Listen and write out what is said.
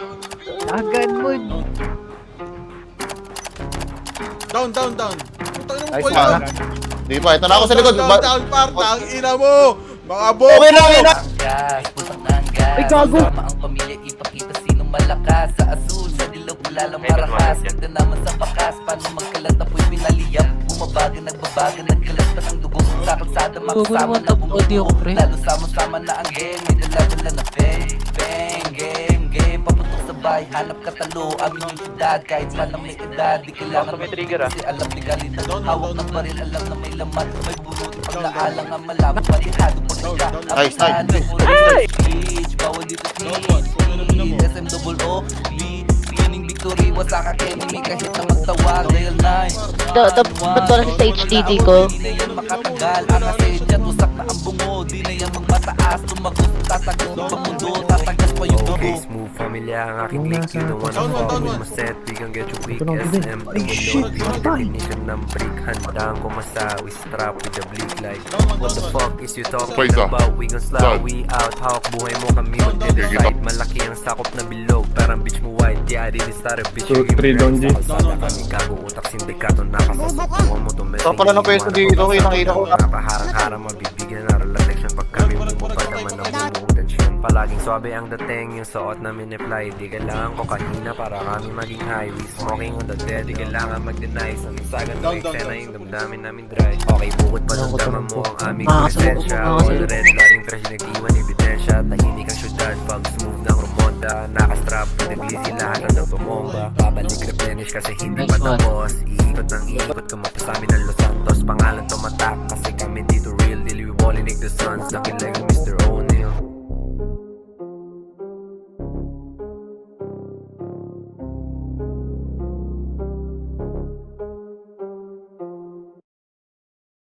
Agad mo. Down. Putang ina mo Ay, po sana. Di pa, ito na ako sa likod. Down, par. Tang ina mo. Mga bobo. Okay na. Gas, putang anggas. Ay, gago. Kasama ang pamilya, ipakita sino malakas. Sa asul, sa dilaw, pula lang marahas. Magda naman sa bakas, paano magkalat apoy pinaliyap. Bumabaga, nagbabaga, nagkalat pa ng dugo. Sa kalsada, makasama na bumubuo. Lalo sama-sama na ang game, may dala-dala na fame. Bang, game, paputok sa bahay, hanap katalo. Amin yung syudad, kahit pa lang may edad. Di kailangan kasi alam legalidad. Hawak ng baril, alam na may laman. May bunot, pag naalang ang malaman. Patihado, pag siya, Nice. speech, bawal dito speech. SMOO, winning victory, wasak ang enemy kahit na magtawag. Dial 9, Ba't wala sa HDD ko? di na yan makatagal, ang asedya, tusak na ang bungo. Di na yan magmataas, tumagos, tatagas pa mundo, tatagas pa yung dugo. Okay, smooth familia ang aking link. You don't wanna Down one, fall down with one. my set. We gon' get you weak SM. Ay, shit, definition ng break. Handaan ko masawi. Strap with the bleak light. What the fuck is you talking Wait, about? We gon' slow, we out. Hawak buhay mo kami magde-decide. Malaki ang sakop na bilog. Parang bitch mo white. Yeah, I didn't start a bitch. You give me Don G. Kalsada kami gago utak. Sindikato nakasasukuhan mo. Ito pala ng pwesto dito, kitang-kita ko. Napaharang-harang mabibigyan na reflection. Pag kami bumupad naman ng bumuong tensyon. Palaging swabe ang dating. Yung suot namin apply. Di kailangan ko kahina para kami maging high. We smoking on the dead. Di kailangan mag-deny. Sa minsagan ng eksena yung damdamin namin dry. Okay, bukod pa ng dama mo ang aming presensya. All red, laging fresh nag-iwan ebidensya. Tahimik ang syudad pag smooth ng rumonda. Nakastrap, nag-easy lahat ng tumomba. Babalik replenish kasi hindi pa tapos. Iikot ng iikot, kumapos amin ng Los Santos. Pangalan tumatak kasi kami dito real deal. We wall the sons. Nakilag ang Mr. Own.